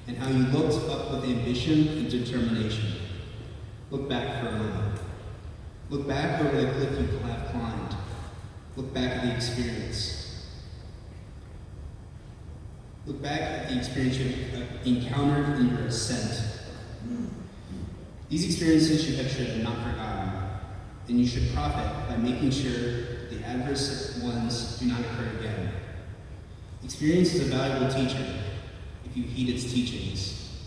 and how you looked up with ambition and determination. Look back for a moment. Look back over the cliff you have climbed. Look back at the experience. Look back at the experience you encountered in your ascent. These experiences you should have not forgotten, and you should profit by making sure the adverse ones do not occur again. Experience is a valuable teacher if you heed its teachings.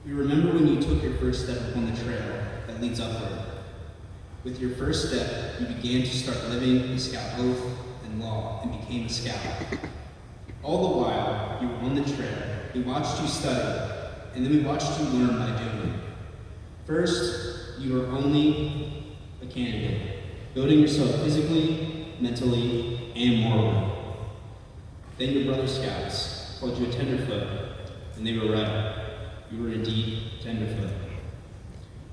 We remember when you took your first step upon the trail that leads upward. With your first step, you began to start living the scout oath and law and became a scout. All the while you were on the trail, we watched you study, and then we watched you learn by doing. First, you were only a candidate, building yourself physically, mentally, and morally. Then your brother scouts called you a tenderfoot, and they were right. You were indeed tenderfoot.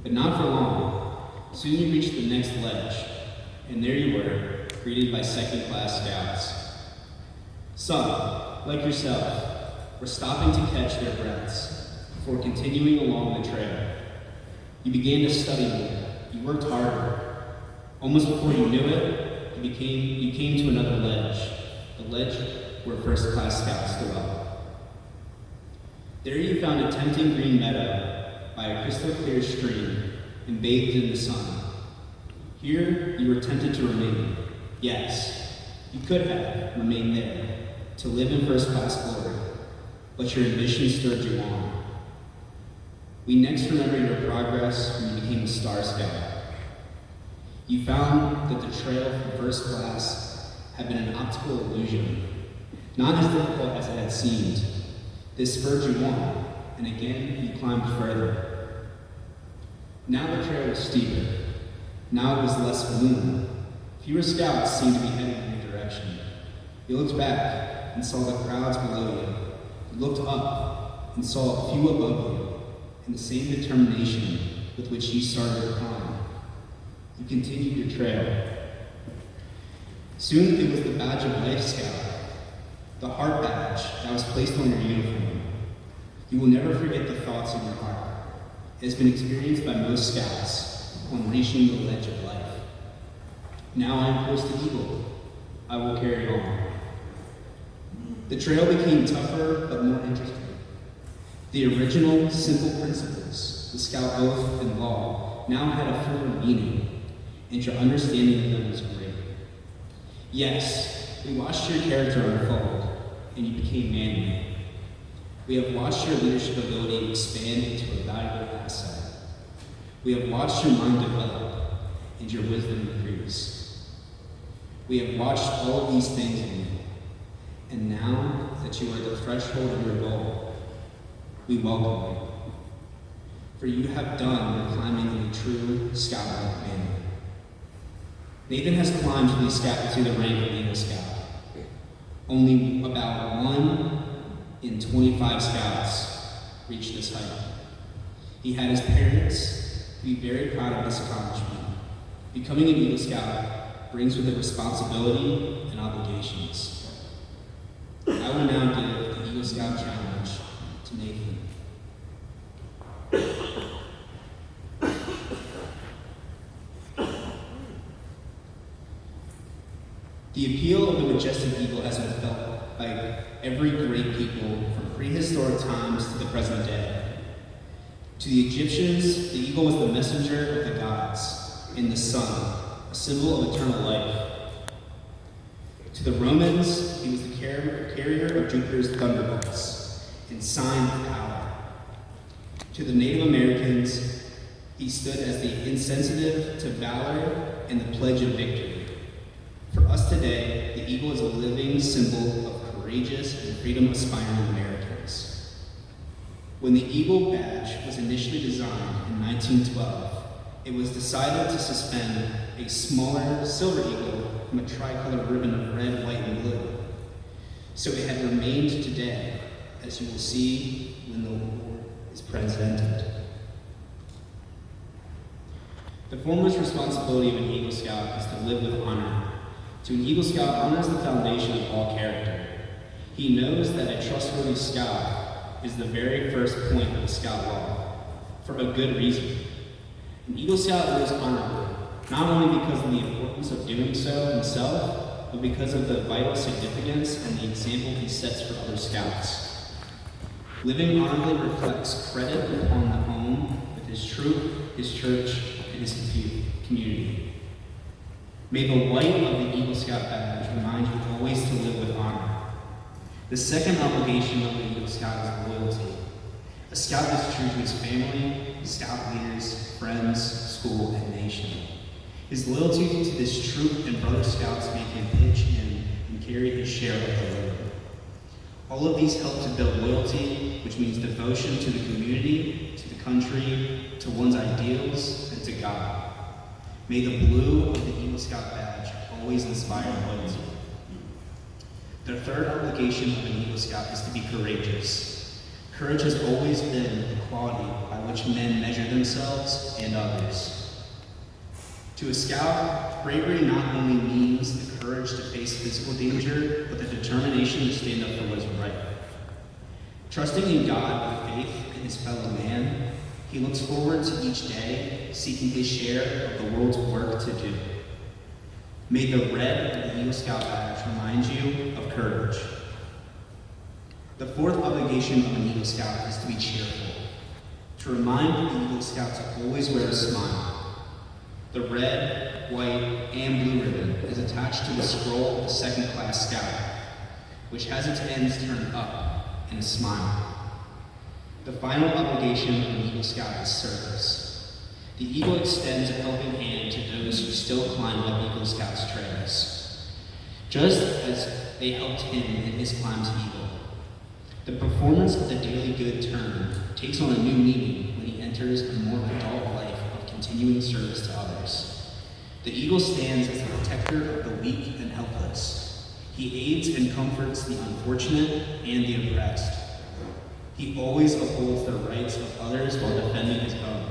But not for long. Soon you reached the next ledge, and there you were, greeted by second-class scouts. Some, like yourself, were stopping to catch their breaths before continuing along the trail. You began to study more. You worked harder. Almost before you knew it, you came to another ledge, the ledge where first-class scouts dwell. There you found a tempting green meadow by a crystal-clear stream and bathed in the sun. Here you were tempted to remain. Yes, you could have remained there to live in first-class glory, but your ambition stirred you on. We next remember your progress when you became a Star Scout. You found that the trail from first class had been an optical illusion, not as difficult as it had seemed. This spurred you on, and again you climbed further. Now the trail was steeper. Now it was less gloomy. Fewer scouts seemed to be heading in your direction. You looked back and saw the crowds below you. You looked up and saw a few above you, and the same determination with which you started to climb. You continued your trail. Soon it was the badge of Life Scout, the heart badge that was placed on your uniform. You will never forget the thoughts in your heart. It has been experienced by most scouts upon reaching the ledge of life. Now I am close to Eagle. I will carry on. The trail became tougher but more interesting. The original simple principles, the Scout oath and law, now had a fuller meaning, and your understanding of them was great. Yes, we watched your character unfold, and you became manly. We have watched your leadership ability expand into a valuable asset. We have watched your mind develop, and your wisdom increase. We have watched all of these things in you, and now that you are at the threshold of your goal, we welcome you. For you have done your climbing in a true scout-like manner. Nathan has climbed to the rank of Eagle Scout. Only about 1 in 25 scouts reached this height. He had his parents be very proud of this accomplishment. Becoming an Eagle Scout brings with it responsibility and obligations. I will now give the Eagle Scout Challenge to Nathan. The appeal of the majestic eagle has been felt by every great people from prehistoric times to the present day. To the Egyptians, the eagle was the messenger of the gods and the sun, a symbol of eternal life. To the Romans, he was the carrier of Jupiter's thunderbolts and sign of power. To the Native Americans, he stood as the insensitive to valor and the pledge of victory. For us today, the eagle is a living symbol of courageous and freedom-aspiring Americans. When the Eagle badge was initially designed in 1912, it was decided to suspend a smaller silver eagle from a tricolor ribbon of red, white, and blue. So it had remained today, as you will see when the award is presented. The foremost responsibility of an Eagle Scout is to live with honor. To an Eagle Scout, honor is the foundation of all character. He knows that a trustworthy scout is the very first point of the Scout law, for a good reason. An Eagle Scout lives honorably, not only because of the importance of doing so himself, but because of the vital significance and the example he sets for other Scouts. Living honorably reflects credit upon the home with his troop, his church, and his community. May the white of the Eagle Scout badge remind you always to live with honor. The second obligation of the Eagle Scout is loyalty. A Scout is true to his family, Scout leaders, friends, school, and nation. His loyalty to this troop and brother Scouts make him pitch in and carry his share of the load. All of these help to build loyalty, which means devotion to the community, to the country, to one's ideals, and to God. May the blue of the Eagle Scout badge always inspire loyalty. The third obligation of an Eagle Scout is to be courageous. Courage has always been the quality by which men measure themselves and others. To a Scout, bravery not only means the courage to face physical danger, but the determination to stand up for what is right. Trusting in God with faith in his fellow man, he looks forward to each day, seeking his share of the world's work to do. May the red of the Eagle Scout badge remind you of courage. The fourth obligation of an Eagle Scout is to be cheerful, to remind the Eagle Scout to always wear a smile. The red, white, and blue ribbon is attached to the scroll of the second-class Scout, which has its ends turned up in a smile. The final obligation of an Eagle Scout is service. The Eagle extends a helping hand to those who still climb up Eagle Scout's trails, just as they helped him in his climb to Eagle. The performance of the daily good turn takes on a new meaning when he enters a more adult life of continuing service to others. The Eagle stands as the protector of the weak and helpless. He aids and comforts the unfortunate and the oppressed. He always upholds the rights of others while defending his own.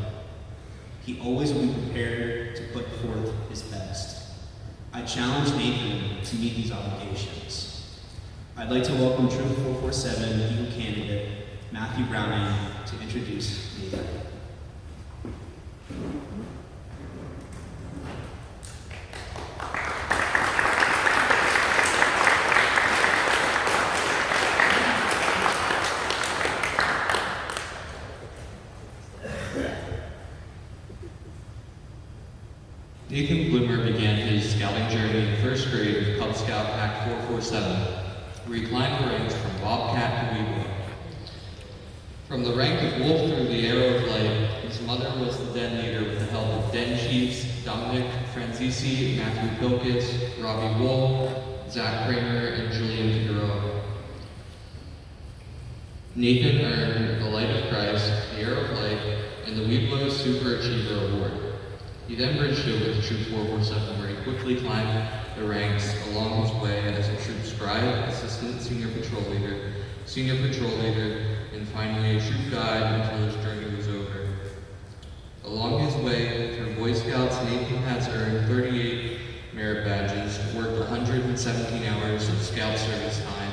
He always will be prepared to put forth his best. I challenge Nathan to meet these obligations. I'd like to welcome Troop 447 Eagle candidate Matthew Browning to introduce Nathan. Nathan Bloomer began his scouting journey in first grade with Cub Scout Pack 447, where he climbed the ranks from Bobcat to Weebo. From the rank of Wolf through the Arrow of Light, his mother was the den leader with the help of den chiefs Dominic Franzisi, Matthew Pilkis, Robbie Wool, Zach Kramer, and Julian Figueroa. Nathan earned the Light of Christ, the Arrow of Light, and the Weeblo Super Achiever Award. He then bridged over to Troop 447, where he quickly climbed the ranks along his way as a troop scribe, assistant senior patrol leader, and finally a troop guide until his journey was over. Along his way through Boy Scouts, Nathan has earned 38 merit badges, worked 117 hours of scout service time,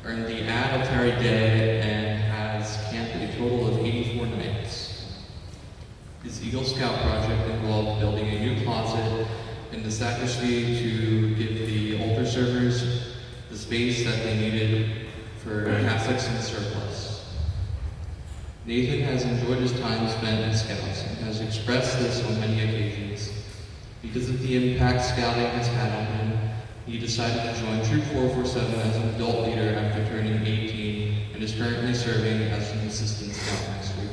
earned the Ad Altari Day, and has camped a total of 84 nights. His Eagle Scout project involved building a new closet in the sacristy to give the altar servers the space that they needed for Catholics in surplus. Nathan has enjoyed his time spent in Scouts and has expressed this on many occasions. Because of the impact Scouting has had on him, he decided to join Troop 447 as an adult leader after turning 18 and is currently serving as an assistant scoutmaster.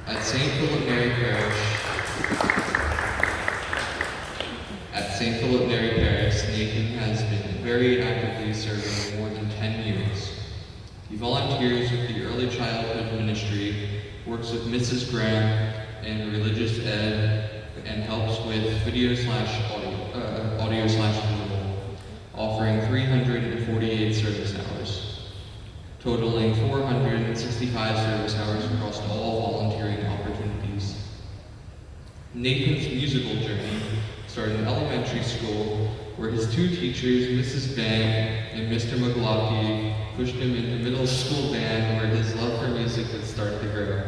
At St. Philip Neri Parish, Nathan has been very actively serving more than 10 years. He volunteers with the Early Childhood Ministry, works with Mrs. Graham in religious ed, and helps with audio/visual, offering 348 service hours, totaling 465 service hours across all volunteering opportunities. Nathan's musical journey started in elementary school, where his two teachers, Mrs. Bang and Mr. McLaughlin, pushed him into middle school band where his love for music would start to grow.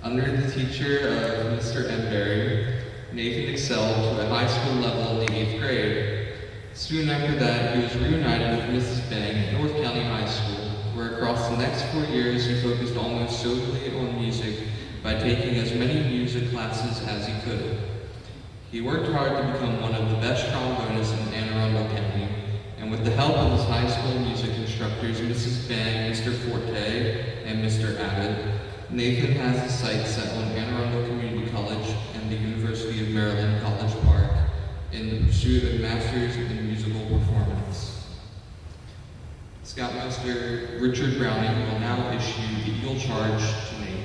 Under the teacher of Mr. Embury, Nathan excelled to a high school level in the 8th grade. Soon after that, he was reunited with Mrs. Bang at North County High School, where across the next 4 years he focused almost solely on music by taking as many music classes as he could. He worked hard to become one of the best trombonists in Anne Arundel County, and with the help of his high school music instructors, Mrs. Bang, Mr. Forte, and Mr. Abbott, Nathan has his sights set on Anne Arundel Community College and the University of Maryland College Park in the pursuit of Masters in Musical Performance. Scoutmaster Richard Browning will now issue the Eagle Charge to Nathan.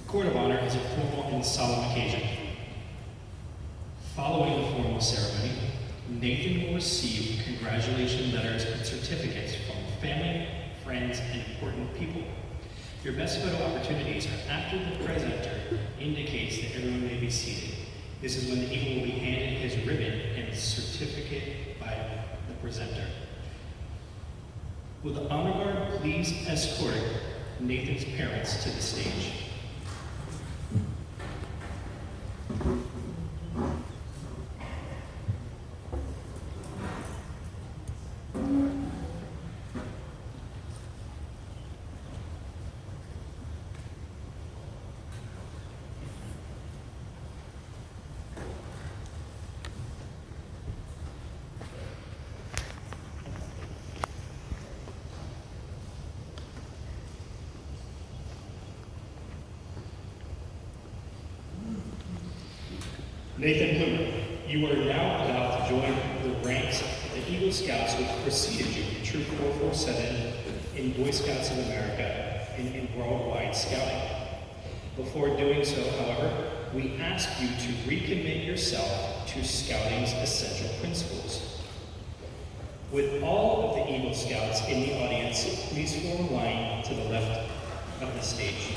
Court of Honor is a formal and solemn occasion. Following the formal ceremony, Nathan will receive congratulation letters and certificates from family, friends, and important people. Your best photo opportunities are after the presenter indicates that everyone may be seated. This is when the Eagle will be handed his ribbon and certificate by the presenter. Will the Honor Guard please escort Nathan's parents to the stage? Nathan Bloomer, you are now allowed to join the ranks of the Eagle Scouts which preceded you in Troop 447, in Boy Scouts of America, and in worldwide scouting. Before doing so, however, we ask you to recommit yourself to scouting's essential principles. With all of the Eagle Scouts in the audience, please form a line to the left of the stage.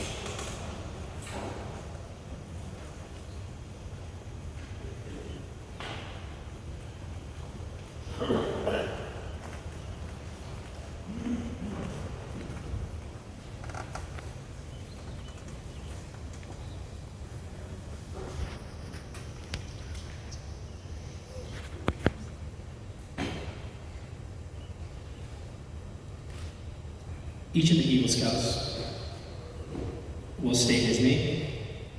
Each of the Eagle Scouts will state his name,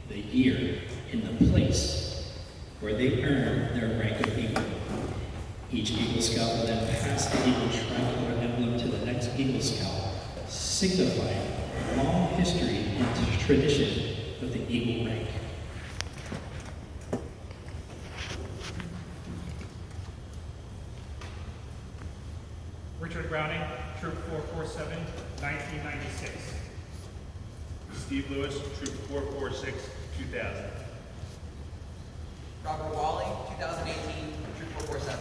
the year, and the place where they earned their rank of Eagle. Each Eagle Scout will then pass the Eagle tricolor emblem to the next Eagle Scout, signifying a long history and tradition of the Eagle rank. Richard Browning, Troop 447, 1996. Steve Lewis, Troop 446, 2000. Robert Wally, 2018, Troop 447.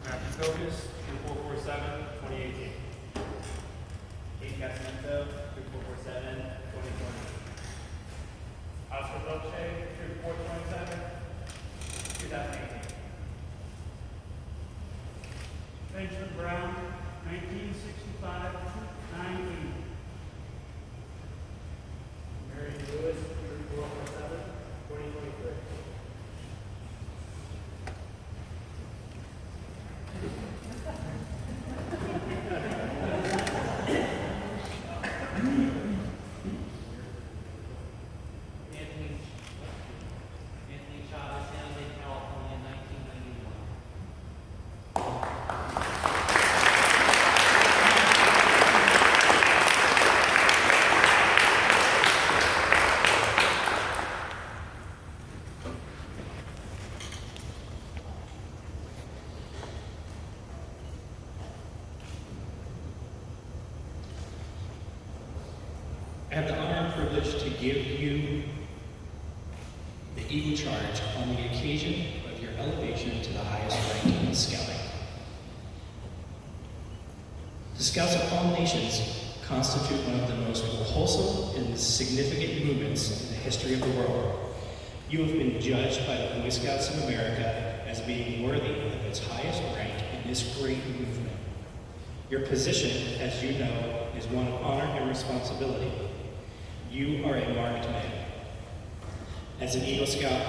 Matthew Focus, Troop 447, 2018. Kate Casamento, Troop 447, 2020. Oscar Loche, Troop 427, 2018. Benjamin Brown, 1965, Troop 980. Mary Lewis, Troop 447. Eagle Charge on the occasion of your elevation to the highest rank in Scouting. The Scouts of all nations constitute one of the most wholesome and significant movements in the history of the world. You have been judged by the Boy Scouts of America as being worthy of its highest rank in this great movement. Your position, as you know, is one of honor and responsibility. You are a marked man. As an Eagle Scout,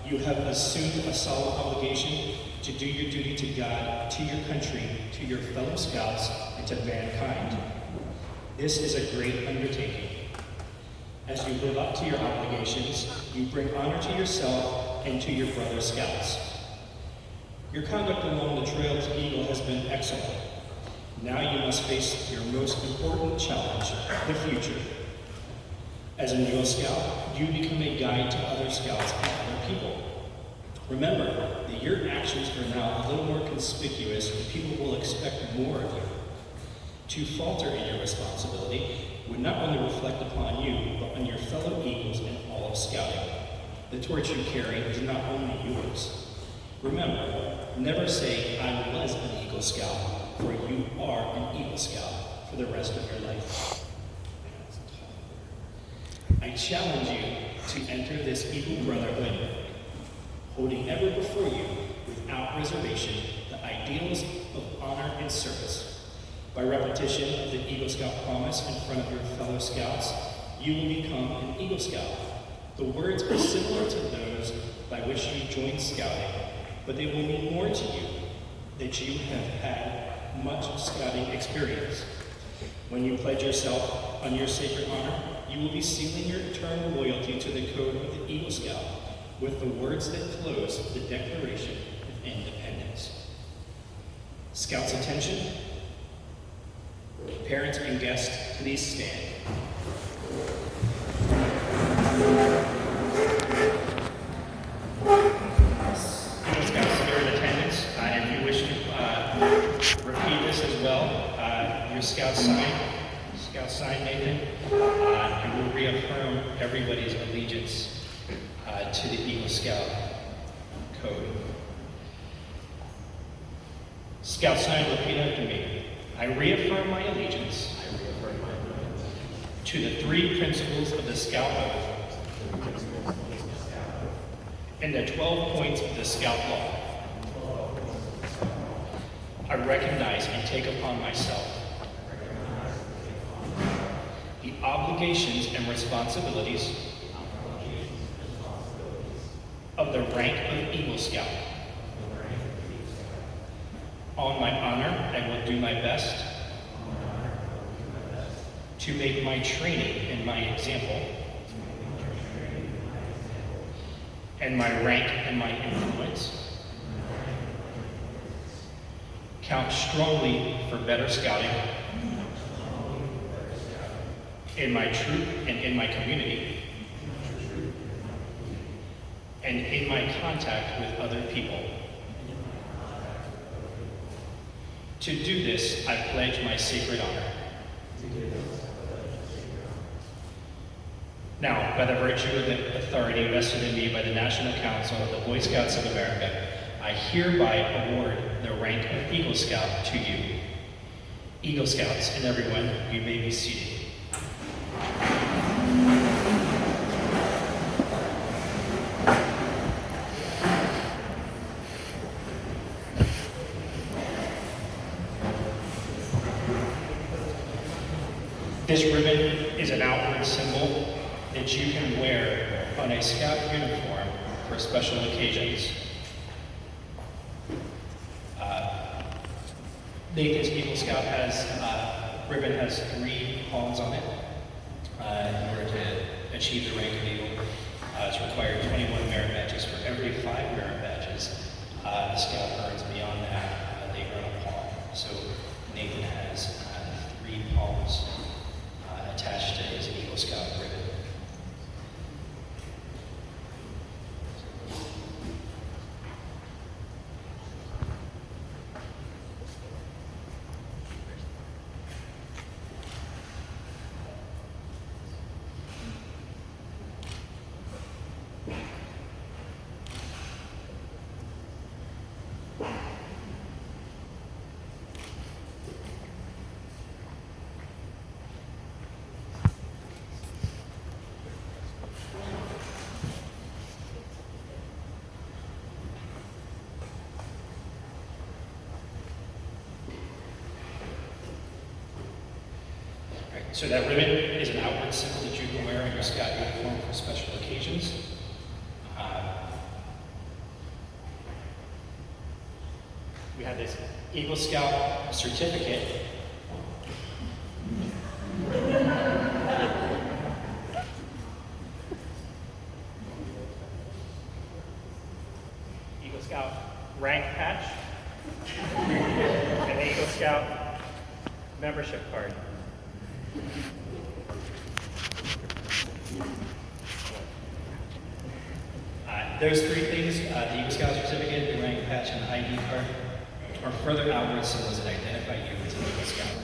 you have assumed a solemn obligation to do your duty to God, to your country, to your fellow Scouts, and to mankind. This is a great undertaking. As you live up to your obligations, you bring honor to yourself and to your brother Scouts. Your conduct along the trail to Eagle has been excellent. Now you must face your most important challenge, the future. As an Eagle Scout, you become a guide to other Scouts and other people. Remember that your actions are now a little more conspicuous and people will expect more of you. To falter in your responsibility would not only reflect upon you, but on your fellow Eagles and all of Scouting. The torch you carry is not only yours. Remember, never say, I was an Eagle Scout, for you are an Eagle Scout for the rest of your life. I challenge you to enter this Eagle Brotherhood, holding ever before you, without reservation, the ideals of honor and service. By repetition of the Eagle Scout promise in front of your fellow Scouts, you will become an Eagle Scout. The words are similar to those by which you joined Scouting, but they will mean more to you that you have had much Scouting experience. When you pledge yourself on your sacred honor, you will be sealing your eternal loyalty to the code of the Eagle Scout with the words that close the Declaration of Independence. Scouts, attention. Parents and guests, please stand. Eagle Scouts that are in attendance, if you wish to repeat this as well, your Scout sign, Nathan, and will reaffirm everybody's allegiance to the Eagle Scout code. Scout sign, repeat after me. I reaffirm my allegiance to the three principles of the Scout Oath and the 12 points of the Scout Law. I recognize and take upon myself the obligations and responsibilities of the rank of Eagle Scout. On my honor, I will do my best to make my training and my example and my rank and my influence count strongly for better Scouting in my troop and in my community and in my contact with other people. To do this, I pledge my sacred honor. Now, by the virtue of the authority vested in me by the National Council of the Boy Scouts of America, I hereby award the rank of Eagle Scout to you. Eagle Scouts and everyone, you may be seated. This ribbon is an outward symbol that you can wear on a Scout uniform for special occasions. Nathan's Eagle Scout ribbon has 3 palms on it. In order to achieve the rank of Eagle, it's required 21 merit badges. For every 5 merit badges, the Scout earns beyond that, they earn a palm. So Nathan has 3 palms attached to his Eagle Scout ribbon. So that ribbon is an outward symbol that you can wear in your Scout uniform for special occasions. We have this Eagle Scout certificate. Eagle Scout rank patch, and the Eagle Scout membership card. Those three things, the Eagle Scout certificate, the rank patch, and the ID card, are further outward symbols that identify you as an Eagle Scout.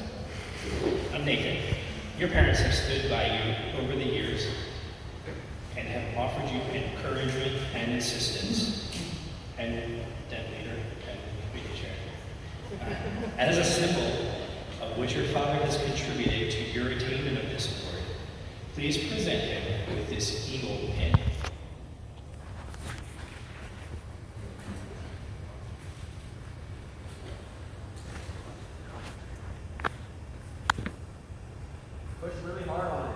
I'm Nathan. Your parents have stood by you over the years and have offered you encouragement and assistance, and then later, and committee chair. As a symbol of what your father has contributed to your attainment of this award, please present him with this eagle pin. Push really hard on it.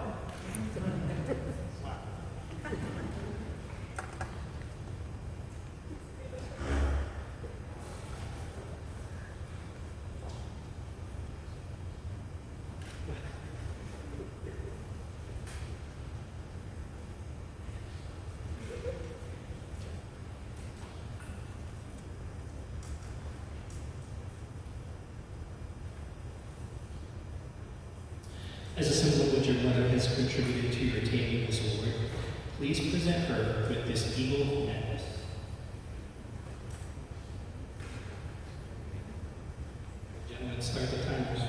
As a symbol of what your mother has contributed to your attaining this award, please present her with this eagle necklace. Gentlemen, start the timers.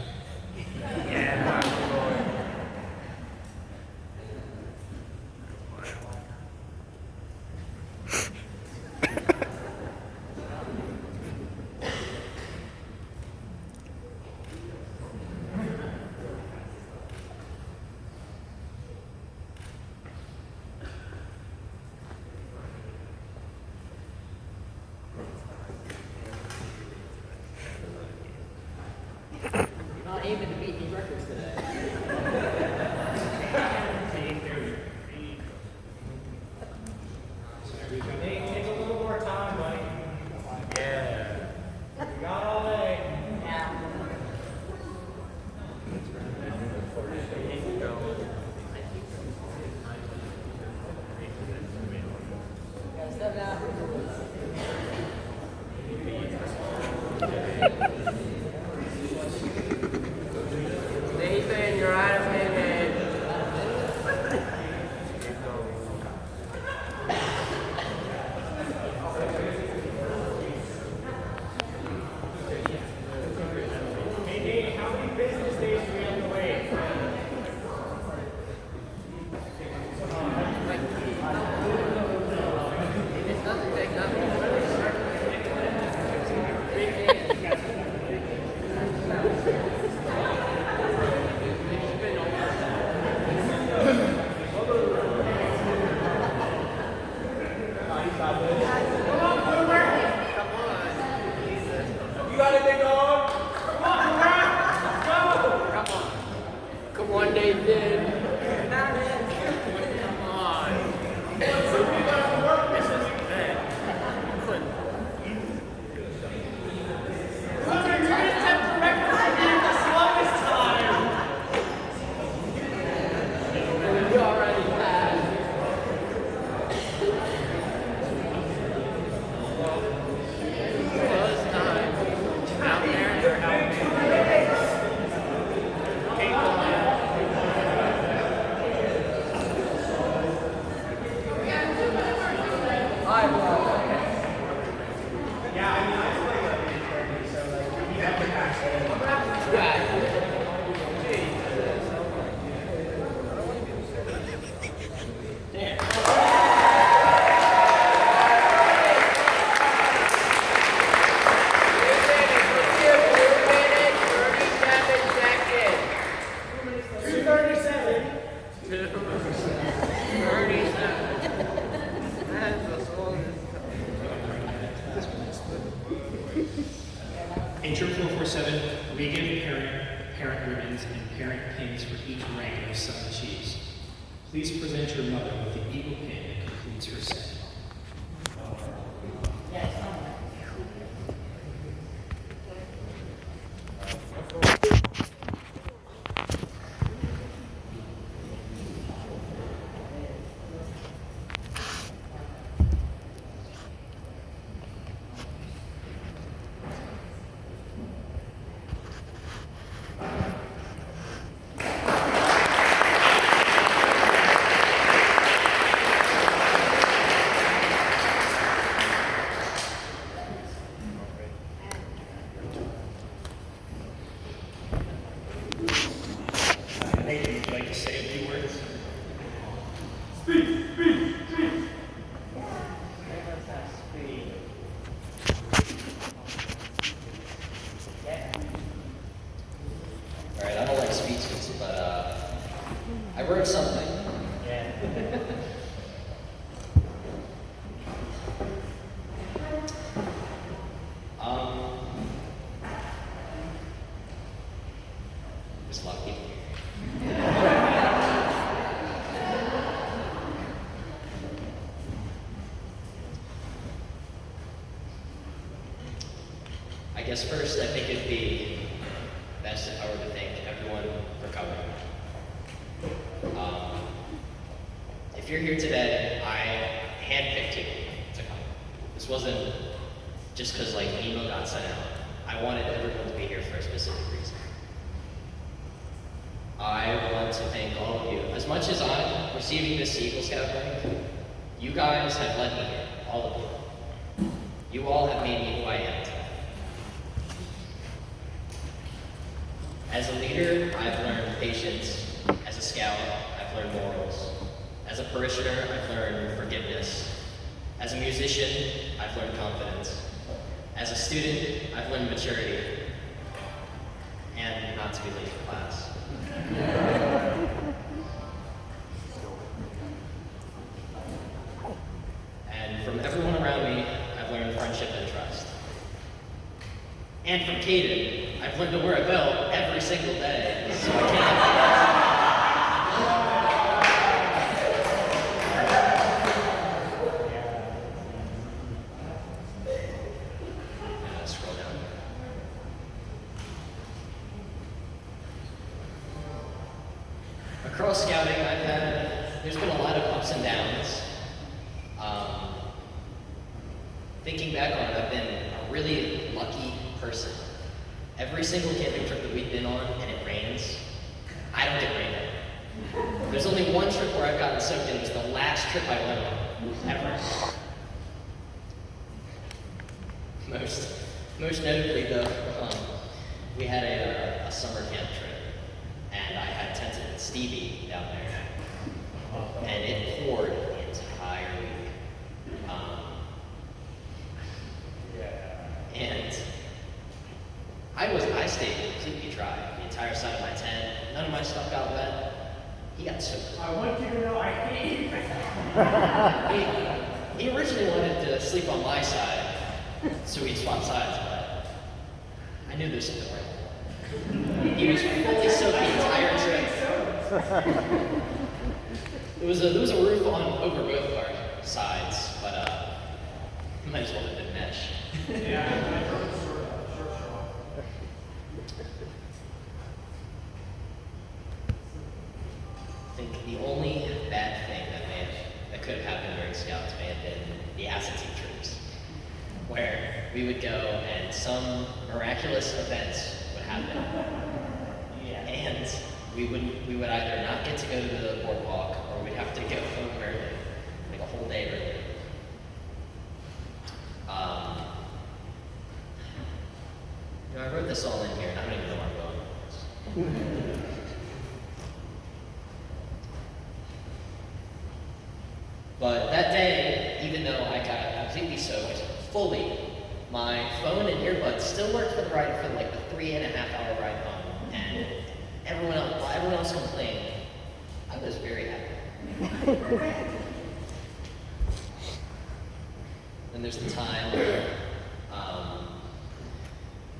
Not aiming to beat any records today. Take a little more time, buddy. Yeah. You got all day. Gotta step down. Nathan, you're out of minute. Hey, Nate, how many business days do we have to wait? It doesn't take nothing. Come on, Nathan. Come on. You already passed. Close time. Out there, they're out there. In Troop 447, we give parent ribbons and parent pins for each rank your son achieves. Please present your mother with the Eagle pin that completes her set. Nathan, would you like to say a few words? All right, I don't like speeches, but I wrote something. There's a lot of people here. I guess first, I think it'd be best if I were to thank everyone for coming. If you're here today, I handpicked you to come. This wasn't just because like an email got sent out. I wanted everyone to be here for a specific reason. I want to thank all of you. As much as I'm receiving this Eagle Scout rank, you guys have led me here, all of you. You all have made me who I am today. As a leader, I've learned patience. As a scout, I've learned morals. As a parishioner, I've learned forgiveness. As a musician, I've learned confidence. As a student, I've learned maturity. And not to be late for class. And from everyone around me, I've learned friendship and trust. And from Caden, I've learned to wear a belt every single day, so I can't. Scroll down. Across scouting, there's been a lot of ups and downs. Thinking back on it, I've been a really lucky person. Every single camping trip that we've been on and it rains, I don't get rained on. There's only one trip where I've gotten soaked in. It was the last trip I went on, ever. Most notably though, we had a summer camp trip, and I had tented with Stevie down there, and it poured the entire week. And I stayed completely dry the entire side of my tent. None of my stuff got wet. He got soaked. I want you to know I hate you. He originally wanted to sleep on my side, so we'd swap sides, but I knew there was something wrong. He was fully soaked the entire trip. There was a roof on over both of our sides, but might as well have been mesh. I think the only bad thing that could have happened during Scouts may have been the acid troops, where we would go and some miraculous events would happen, and we would either not get to go to the boardwalk or we'd have to go home early, like a whole day early. I wrote this all in here, and I don't even know where I'm going with this. But that day, even though I got completely soaked, fully, my phone and earbuds still worked for the ride for like the 3.5-hour ride home, and everyone else complained. I was very happy. Then there's the time where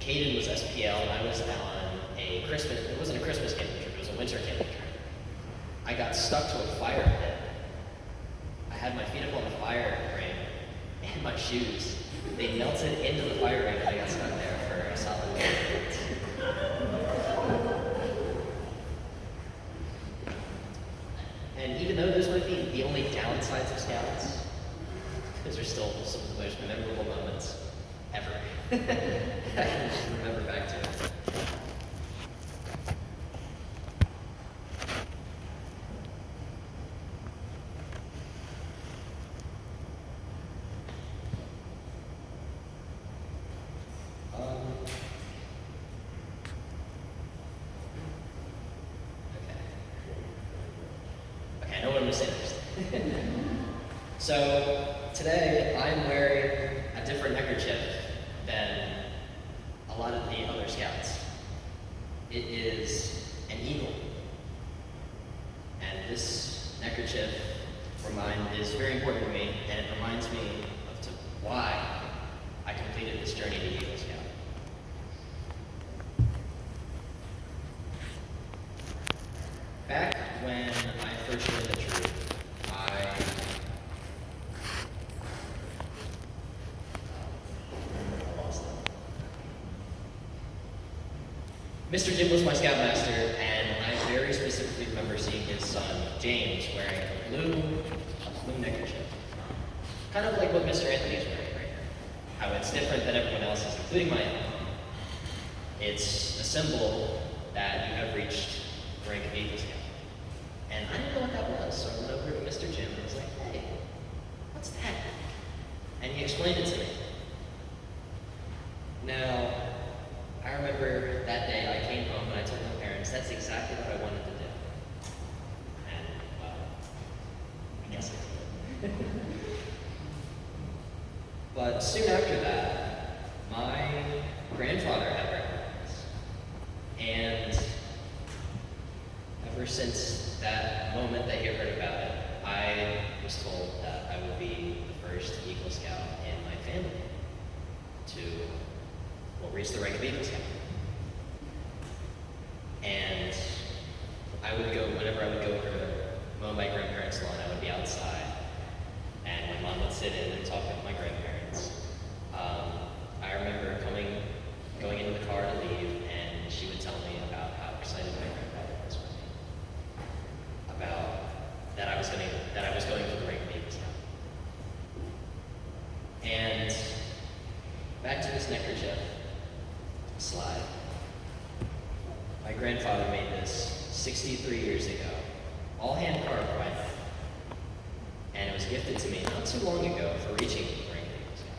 Caden was SPL and I was on it wasn't a Christmas camping trip, it was a winter camping trip. I got stuck to a fire pit. I had my feet up on the fire ring and my shoes. They melted into the fire ring and I got stuck there for a solid 10 minutes. And even though those might be the only downsides of Scouts, those are still some of the most memorable moments ever. I can remember back to it. Okay, I know what I'm going to say next. So, today I'm wearing a different neckerchief than a lot of the other Scouts. It is an eagle. And this neckerchief is very important to me, and it reminds me of why I completed this journey to Eagle Scout. Back when I first joined the troop, I lost it. Mr. Jim was my scoutmaster, and I very specifically remember seeing his son, James, wearing a blue neckerchief. Kind of like what Mr. Anthony is wearing right now. How it's different than everyone else's, including my own. It's a symbol that you have reached the rank of Eagle Scout. And I didn't know what that was, so I went over to Mr. Jim and was like, hey, what's that? And he explained it to me. Now, I remember that day I came home and I told my parents that's exactly what I wanted to do. And, well, I guess I did. But soon after that, my grandfather had recognize. And ever since that moment that you heard about it, I was told that I would be the first Eagle Scout in my family to, reach the rank of Eagle Scout. And I would go, whenever I would go over to mow my grandparents' lawn, I would be outside, and my mom would sit in and talk with my grandparents. I remember going into the car to leave, and she would tell me about how excited my grandfather was for me, about that I was going for the rank of Eagle Scout. And back to this neckerchief slide. My grandfather made this 63 years ago, all hand carved by hand, and it was gifted to me not too long ago for reaching the rank of Eagle Scout.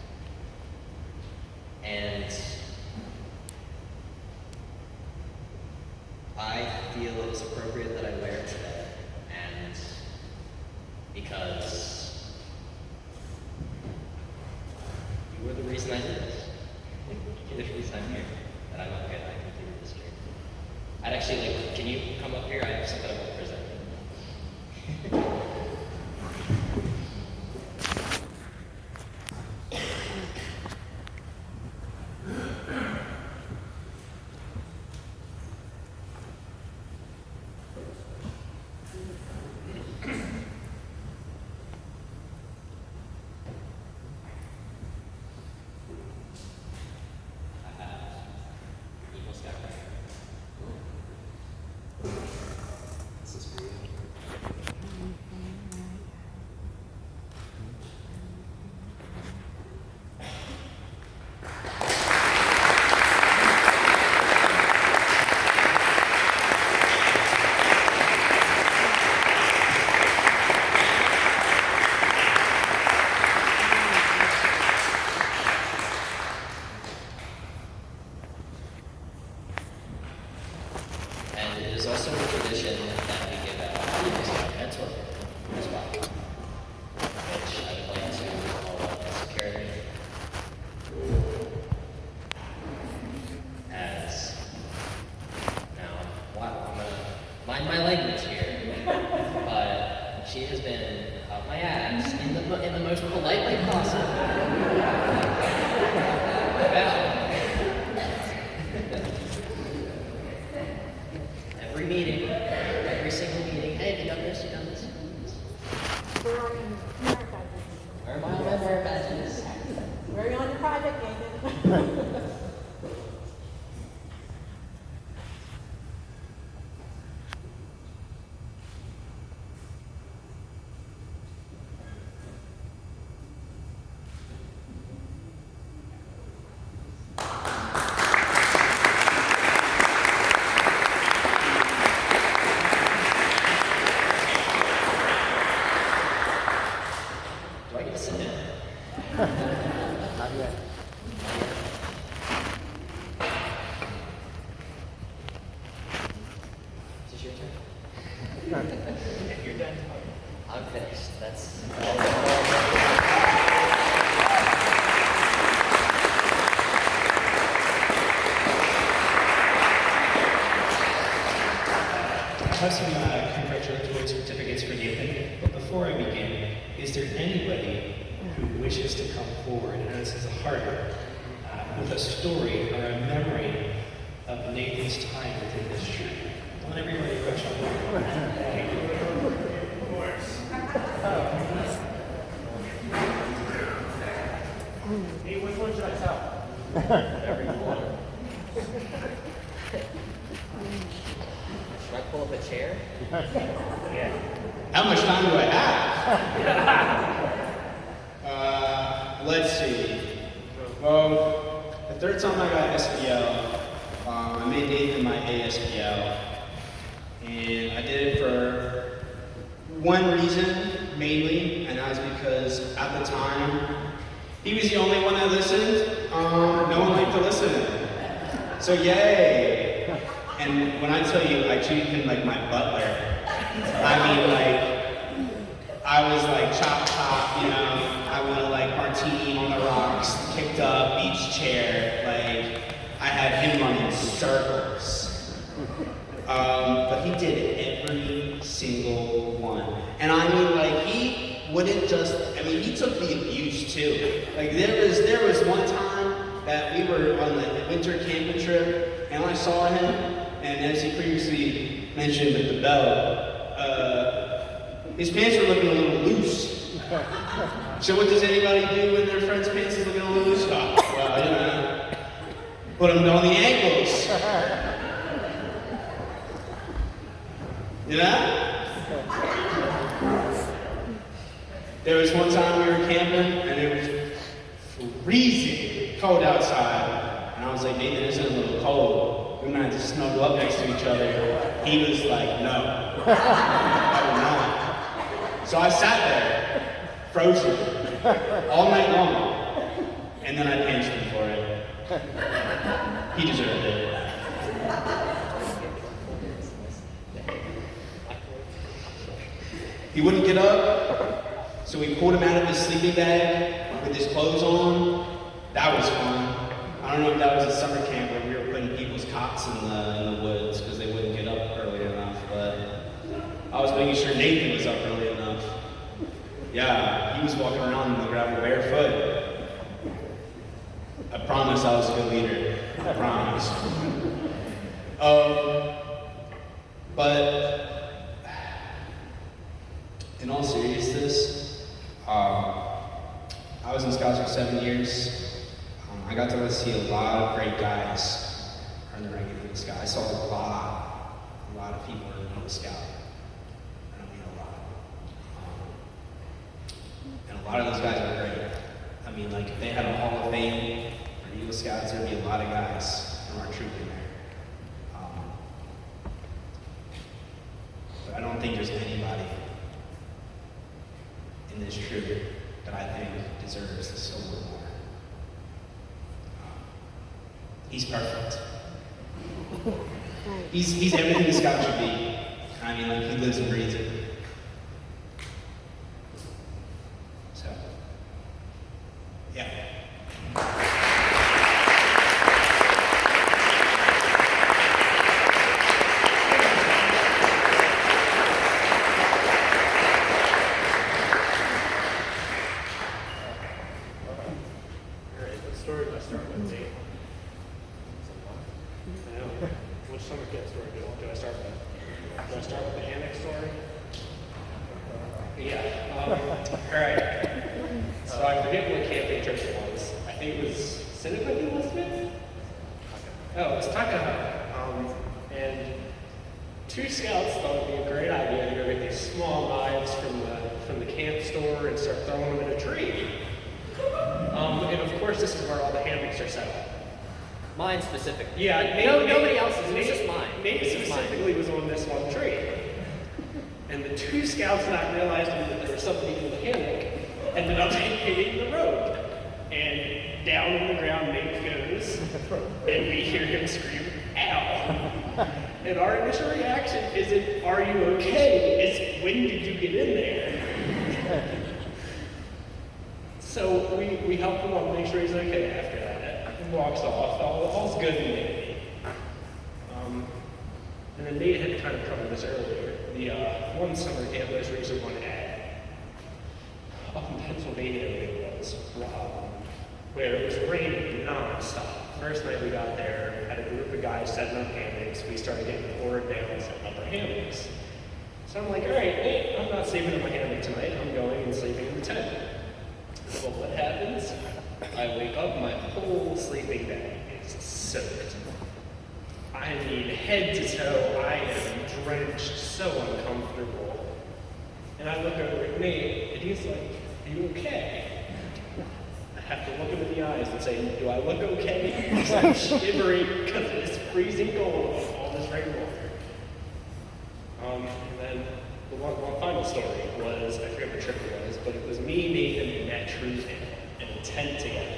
And I feel it is appropriate that I wear it today, and because you were the reason I did this. You're the reason I'm here, that I'm okay, I completed this journey. I'd actually can you come up here? I have something I want to present. Eagle Scout right here. This is for you. And it is also a tradition that we give out Eagle Scout mentor as well, which I would like to all of us carry as now. Wow, I'm gonna mind my language here, but she has been up my ass in the most polite way possible. About I get to sit down. Not yet. Is this your turn? If you're done, I'm finished. That's all. I have some congratulatory certificates for Nathan, but before I begin, is there anybody who wishes to come forward, and this is a harder, with a story or a memory of Nathan's time within this church? Don't everybody rush on forward. Hey, which one should I tell? Every one. Should I pull up a chair? Yeah. How much time do I have? Let's see. Well, the third time I got SPL, I made Nathan my ASPL. And I did it for one reason, mainly, and that was because at the time, he was the only one that listened. No one liked to listen. So yay! And when I tell you, I treated him like my butler. I mean, like, I was like chop, you know. I wanted like martini on the rocks, kicked up, beach chair. Like, I had him running circles. But he did it every single one. And I mean, like, he wouldn't just, I mean, he took the abuse too. Like, there was one time that we were on the winter camping trip, and I saw him, and as he previously mentioned with the bell, his pants were looking a little loose. So what does anybody do when their friend's pants is looking a little loose? Oh, well, you know, put them on the ankles. You know? There was one time we were camping, and it was freezing cold outside. And I was like, Nathan, this is a little cold. We're gonna have to snuggle up next to each other. He was like, no, I will not. So I sat there, frozen, all night long. And then I pinched him for it. He deserved it. He wouldn't get up, so we pulled him out of his sleeping bag with his clothes on. That was fun. I don't know if that was a summer camp where we were putting people's cots in the woods because they wouldn't get up early enough, but I was making sure Nathan was up early enough. Yeah, he was walking around in the gravel barefoot. I promise I was a good leader. I promise. But in all seriousness, I was in Scouts for 7 years. I got to see a lot of great guys in the rank of Eagle Scout. I saw a lot of people in Eagle Scout. I don't mean a lot. And a lot of those guys are great. I mean, like, if they had a Hall of Fame for Eagle Scouts, there'd be a lot of guys from our troop in there. But I don't think there's anybody in this troop that I think deserves the silver award. He's perfect. He's everything a scout should be. I mean, like, he lives and breathes it. So, yeah. What story do I start with? Nate? I know. Which summer camp story do I start with? Do I start with the hammock story? Yeah. All right. So I forget what camping trip it was. I think it was Seneca, wasn't it? Oh, it was Takaha. And two scouts thought it would be a great idea to go get these small knives from the camp store and start throwing them in a tree. And of course, this is where all the hammocks are set up. Mine specifically. Yeah, Nobody else's. It was just mine. Nate It was just mine. specifically was on this one tree. And the two scouts not realizing that there was something in the hammock ended up hitting the rope. And down on the ground Nate goes, and we hear him scream, ow. And our initial reaction isn't, are you okay? It's, when did you get in there? So we help him up, make sure he's okay after that. He walks off, all's good and dandy. And then Nate had kind of covered this earlier. The one summer camp that I was recently one at, up in Pennsylvania, it was, where it was raining non-stop. First night we got there, had a group of guys setting up hammocks. We started getting poured down, setting up our hammocks. So I'm like, all right, Nate, I'm not sleeping in my hammock tonight. I'm going and sleeping in the tent. Well, what happens? I wake up, my whole sleeping bag is soaked. I mean, head to toe, I am drenched, so uncomfortable. And I look over at Nate, and he's like, are you okay? I have to look him in the eyes and say, do I look okay? Because I'm shivering because it is freezing cold with all this rainwater. And then the one final story was, I forget what trip it was, but it was me, Nathan, and Matt Truesdale in a tent together.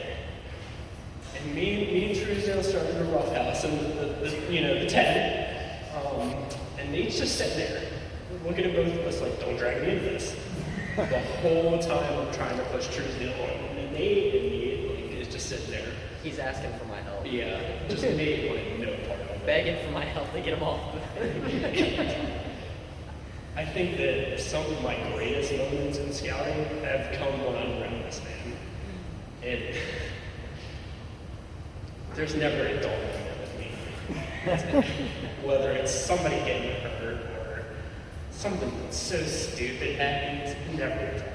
And me and Truesdale started a roughhouse in the tent. And Nate's just sitting there, looking at both of us like, don't drag me into this. The whole time I'm trying to push Truesdale on. And Nate immediately is just sitting there. He's asking for my help. Yeah, just Nate wanted no part of it. Begging for my help to get him off. I think that some of my greatest moments in scouting have come when I'm around this man. And there's never a dull moment with me. Whether it's somebody getting hurt or something so stupid happens, never a dull.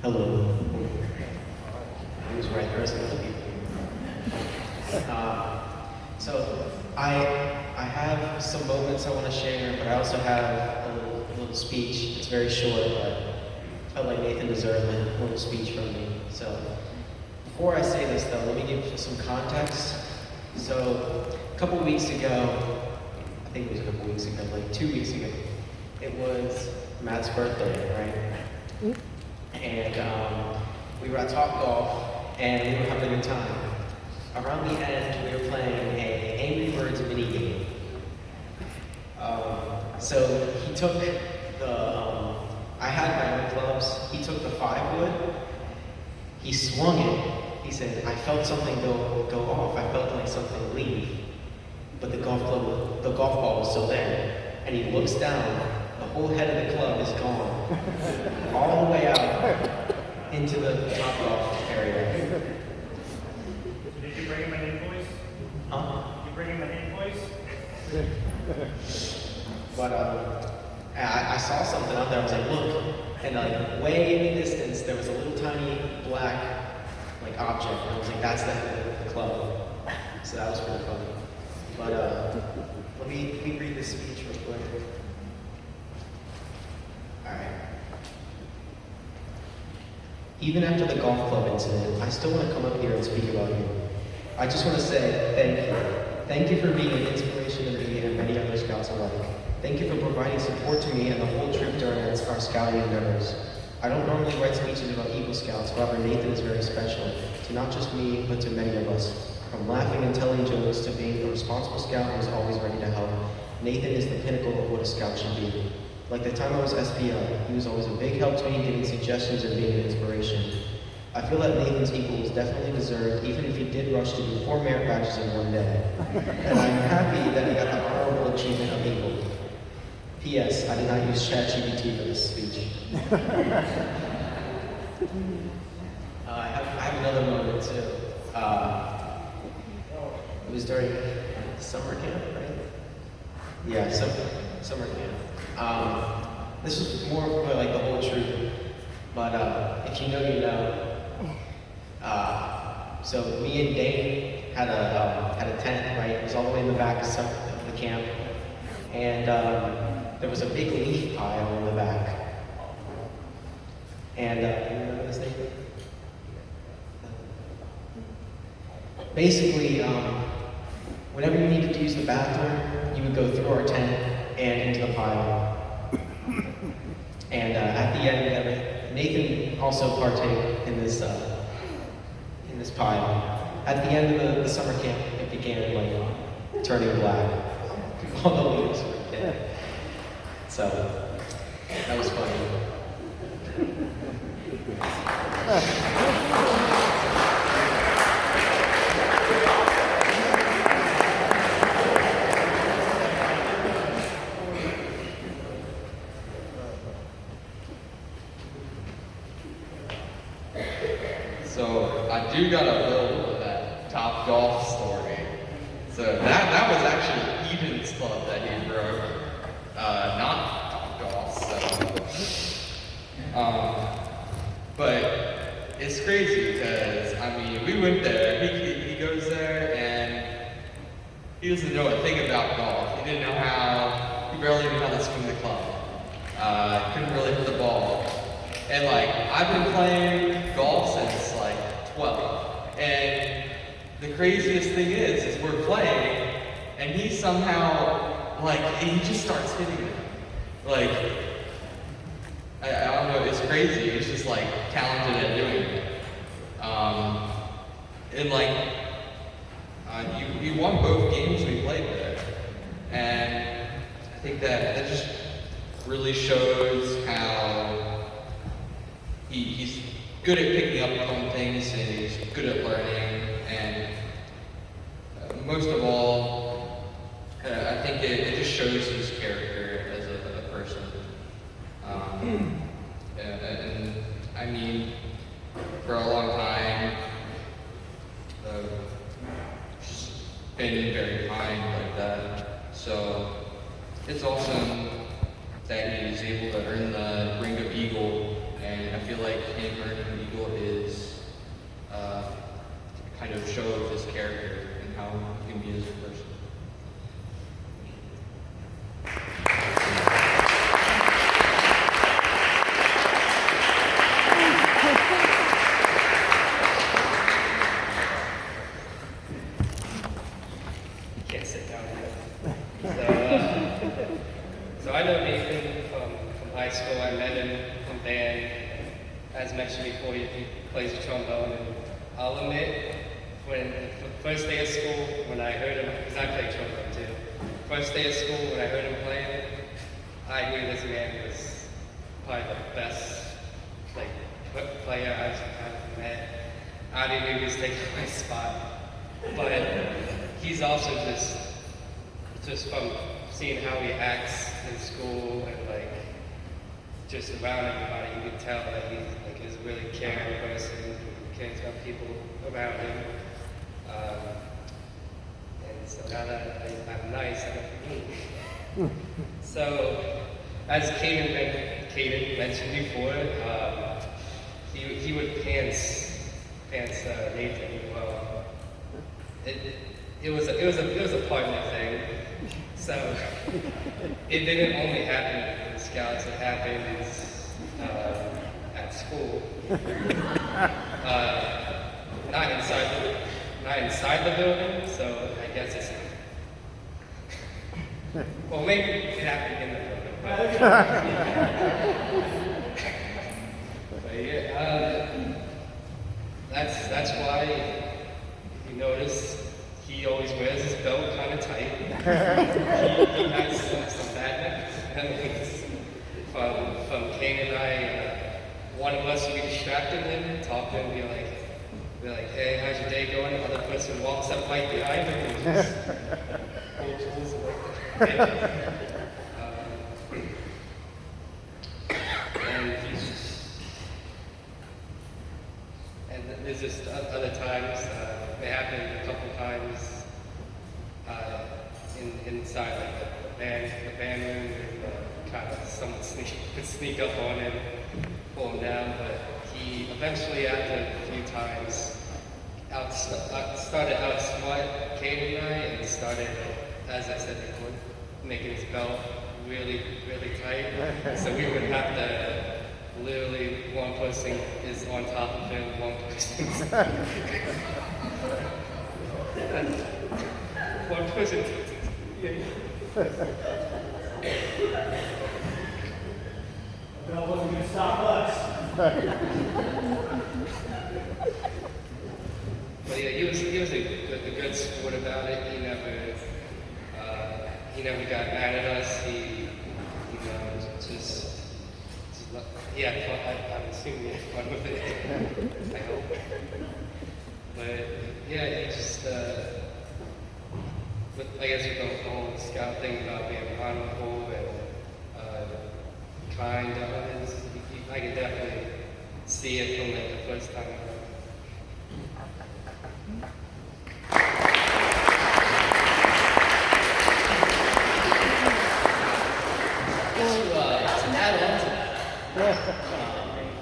Hello. Who's right? There isn't other people. So I have some moments I want to share, but I also have a little speech. It's very short, but I felt like Nathan deserved a little speech from me. So before I say this, though, let me give some context. So a couple weeks ago, I think it was a couple weeks ago, like 2 weeks ago, it was Matt's birthday, right? And we were at Topgolf, and we were having a good time. Around the end, we were playing a Angry Birds mini game. So he took the, I had my own clubs. He took the 5-wood. He swung it. He said, I felt something go off. I felt like something leave. But the golf ball was still there. And he looks down. The whole head of the club is gone. All the way out into the Topgolf area. Did you bring him an invoice? Huh? Did you bring him an invoice? But I saw something out there. I was like, look, and like way in the distance, there was a little tiny black like object, and I was like, that's the head of the club. So that was pretty funny. But let me read this speech real quick. All right. Even after the golf club incident, I still want to come up here and speak about you. I just want to say thank you. Thank you for being an inspiration to me and many other scouts alike. Thank you for providing support to me and the whole troop during our scouting endeavors. I don't normally write speeches about Eagle Scouts, however Nathan is very special, to not just me, but to many of us. From laughing and telling jokes to being a responsible scout who is always ready to help, Nathan is the pinnacle of what a scout should be. Like the time I was SPL, he was always a big help to me, giving suggestions and being an inspiration. I feel that Nathan's equal was definitely deserved, even if he did rush to do 4 merit badges in one day. And I'm happy that he got the honorable achievement of equal. P.S. I did not use ChatGPT for this speech. I have another moment too. It was during summer camp, right? Yeah, summer camp. This was more for like the whole troop, but if you know, you know. So me and Dane had a tent, right? It was all the way in the back of the camp, and there was a big leaf pile in the back. And you remember this name? Basically, whenever you needed to use the bathroom, you would go through our tent and into the pile. And at the end of it, Nathan also partake in this pile. At the end of the summer camp, it began like turning black. All the leaves were dead. So that was funny. So I do got a little of that Top Golf story. So that was actually Eden's club that he broke, not Top Golf. So, but it's crazy because I mean we went there. He goes there and he doesn't know a thing about golf. He didn't know how. He barely knew how to swing the club. Couldn't really hit the ball. And like, I've been playing golf since like 12. And the craziest thing is we're playing, and he somehow, like, he just starts hitting it. Like, I don't know, it's crazy. He's just like talented at doing it. And like, we won both games we played there. And I think that just really shows how he's good at picking up on things and he's good at learning, and most of all, I think it just shows his character as a person. And I mean, for a long time, just been very kind like that. So it's awesome that he's able to earn the ring of Eagle. And I feel like him earning an Eagle is kind of show of his character and how he can be as a person. Can't sit down yet. So I know Nathan from high school. I met him from band. As mentioned before, he plays the trombone. And I'll admit, when the first day of school, when I heard him, because I play trombone too. First day of school, when I heard him playing, I knew this man was probably the best player I've met. I didn't knew he was taking my spot, but he's also just from seeing how he acts in school and like just around everybody, you can tell that he's like is a really caring person who cares about people around him. And so now that I'm nice, so as Caden mentioned before, he would pants Nathan well. It was a partner thing. So it didn't only happen in the Scouts, it happened at school. Not inside the building, so I guess it's well, maybe it happened in the building, but yeah, that's why if you notice he always wears his belt kind of tight. He has some bad memories from Kane and I. One of us would be distracting him, talking, and be like, hey, how's your day going? The other person walks up right behind him and just pulls away. And there's just other times, it happened a couple times inside like the band room, and kind of someone would sneak up on him, pull him down, but he eventually, after a few times, started outsmart Kane and I, and started, as I said before, making his belt really, really tight. So we would have to literally one person is on top of him, one person's one person. That wasn't going to stop us. But yeah, he was a good sport about it. He never got mad at us. He he had fun. I'm assuming he had fun with it. I hope. But yeah, he just but I guess with the whole scout thing about being honorable and kind, I can definitely see it from like the first time I heard it. To add on to that,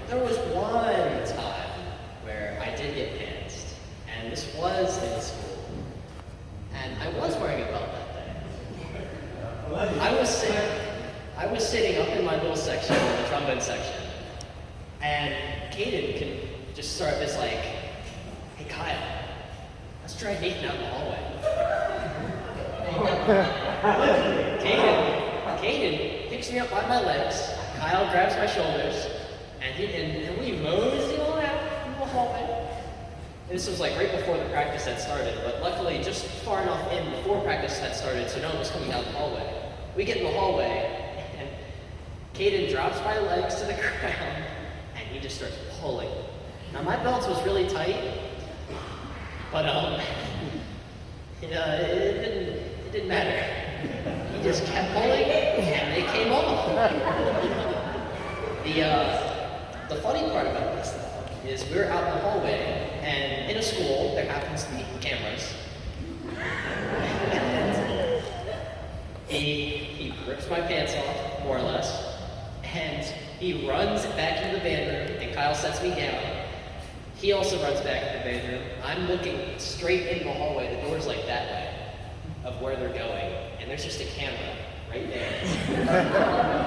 there was one time where I did get pantsed, and this was in school, and I was wearing a belt that day. I was sitting up in my little section, the trombone section, and Caden can just start this like, "Hey Kyle, let's try Nathan out in the hallway." Caden picks me up by my legs. Kyle grabs my shoulders, and we mosey on out in the hallway. This was like right before the practice had started, but luckily just far enough in before practice had started, so no one was coming down the hallway. We get in the hallway, and Caden drops my legs to the ground, and he just starts pulling. Now my belt was really tight, but it didn't matter. He just kept pulling, and they came off. The funny part about this, though, is we were out in the hallway, and in a school, there happens to be cameras. And he rips my pants off, more or less, and he runs back into the band room, and Kyle sets me down. He also runs back into the band room. I'm looking straight into the hallway. The door's like that way of where they're going, and there's just a camera right there,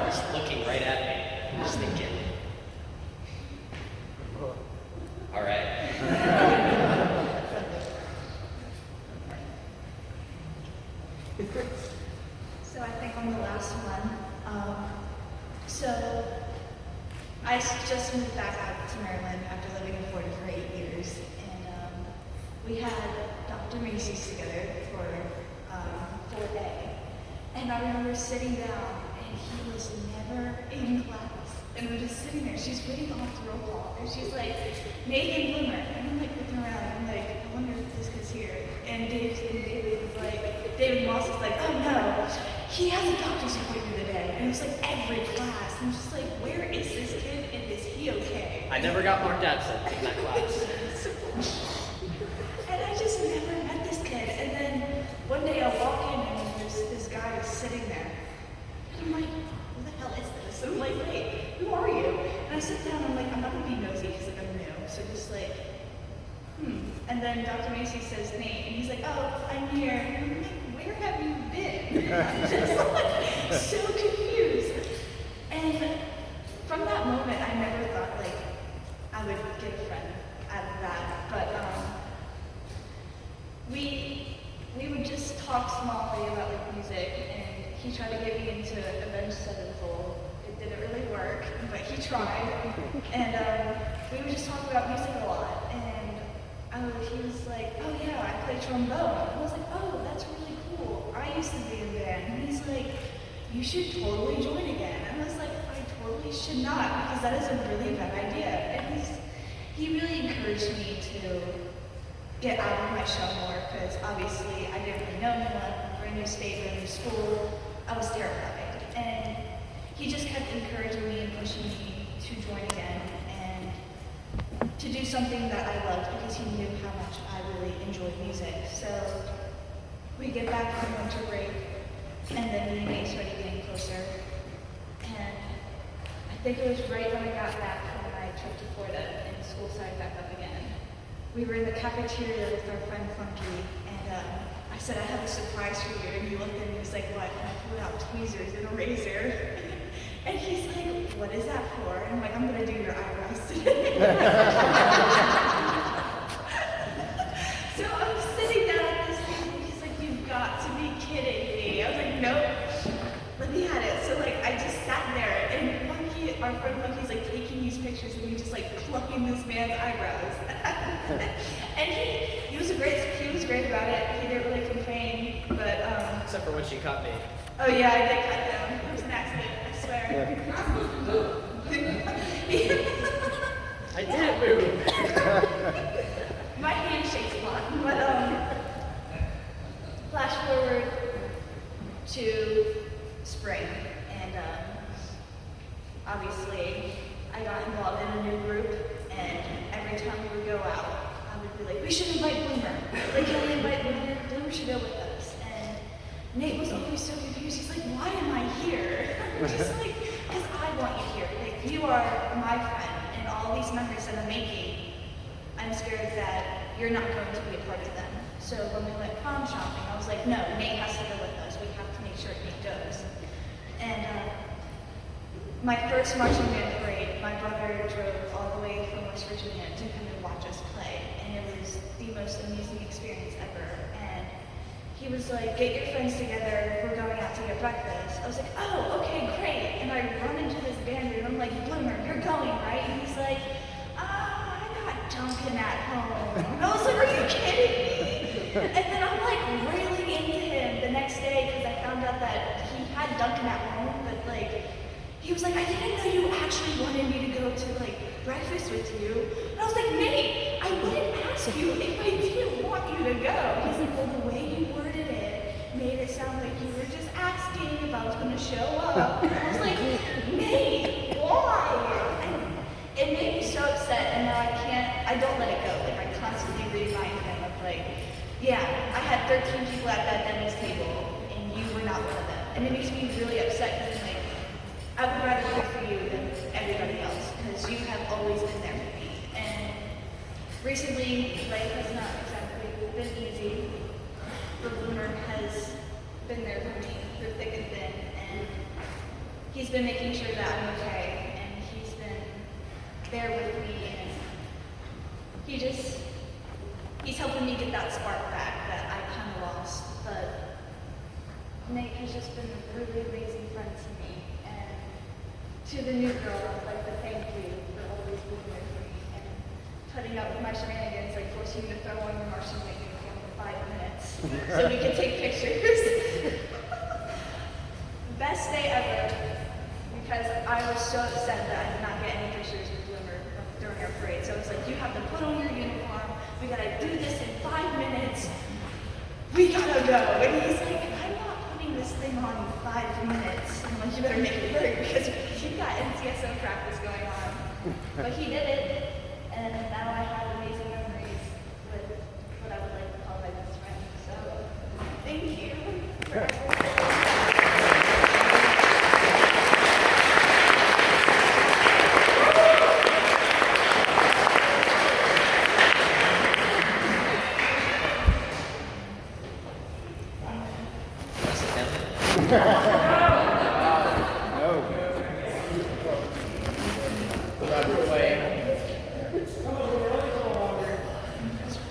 just looking right at me. I'm just thinking, all right. So I think I'm the last one. So I just moved back out to Maryland after living in Florida for 8 years, and we had Dr. Macy's together for a day. And I remember sitting down, and he was never in class. And we're just sitting there. She's reading off the roll call, and she's like, "Nathan Bloomer." And I'm like looking around, and I'm like, I wonder if this kid's here. And David Moss is like, "Oh no, he has a doctor's appointment today." And it was like every class. I'm just like, where is this kid, and is he okay? I never got marked absent in that class. And I just never met this kid. And then one day I walk in, and there's this guy sitting there. And I'm like, who the hell is this? And I'm like, wait, who are you? And I sit down, I'm like, I'm not gonna be nosy because I'm new. So just like, And then Dr. Macy says, "Nate," and he's like, "Oh, I'm here." And I'm like, where have you been? I'm just like, so confused. And from that moment, I never thought like I would get a friend out of that. But we would just talk smallly about like music, and he tried to get me into Avenged Sevenfold. It didn't really work, but he tried. And we would just talk about music a lot. And he was like, "Oh yeah, I play trombone." I was like, "Oh, that's really cool. I used to be in band." And he's like, "You should totally join again." And I was like, "I totally should not, because that is a really bad idea." And he really encouraged me to get out of my shell more, because obviously I didn't really know anyone, brand new state, brand new school. I was terrified. And he just kept encouraging me and pushing me to join again and to do something that I loved, because he knew how much I really enjoyed music. So we get back from winter break, and then me and Nate started getting closer. And I think it was right when I got back from my trip to Florida and school started back up again. We were in the cafeteria with our friend Funky, and I said, "I have a surprise for you." And he looked at me and was like, "What?" And I pulled out tweezers and a razor. And he's like, what is that for? And I'm like, I'm gonna do your eyebrows today. So I'm sitting down at this table, he's like, you've got to be kidding me. I was like, nope. Let me had it. So like I just sat there and Monkey, our friend Monkey's like taking these pictures of me just like plucking this man's eyebrows. And he was great about it. He didn't really complain, but Except for when she caught me. oh yeah, I did cut them. It was an accident, I swear. I didn't move. My hand shakes a lot, but flash forward to spring, and obviously I got involved in a new group, and every time we would go out, I would be like, we should invite Bloomer. Like, can we invite Bloomer? Bloomer should go with us. And Nate was always so confused. He's like, why am I here? Just like, because I want you here. Like, you are my friend, and all these memories that I'm making, I'm scared that you're not going to be a part of them. So when we went prom shopping, I was like, no, Nate has to go with us. We have to make sure Nate goes. And my first marching band parade, my brother drove all the way from West Virginia to come and watch us play. And it was the most amusing experience ever. And he was like, get your friends together, we're going out to get breakfast. I was like, oh, okay, great. And I run into this band room, I'm like, Bloomer, you're going, right? And he's like, I got Duncan at home. And I was like, are you kidding me? And then I'm like railing into him the next day because I found out that he had Duncan at home, but like, he was like, I didn't know you actually wanted me to go to like breakfast with you. And I was like, Nate, I wouldn't ask you if I didn't want you to go. He's like, well, the way you worded it made it sound like you were just asking if I was going to show up. And I was like, Nate, why? And it made me so upset, and now I don't let it go. Like, I constantly remind him of like, yeah, I had 13 people at that Denny's table, and you were not one of them. And it makes me really upset because like, I would rather work for you than everybody else because you have always been there for me. And recently, life has not exactly been easy, but Bloomer has been there for me through thick and thin, and he's been making sure that I'm okay, and he's been there with me, and he's helping me get that spark back that I kind of lost. But Nate has just been a really amazing friend to me. To the new girl, I'd like to thank you for always being there for me and putting up with my shenanigans, like forcing me to throw on your marching band uniform for 5 minutes so we could take pictures. Best day ever, because I was so upset that I did not get any pictures with Bloomer during our parade. So it's like, you have to put on your uniform, we gotta do this in 5 minutes, we gotta go. And he's like, I'm not putting this thing on in 5 minutes. I'm like, you better make it work because you got NCSO practice going on. But he did it, and now I have amazing memories with what I would like to call my best friend. So, thank you for everything.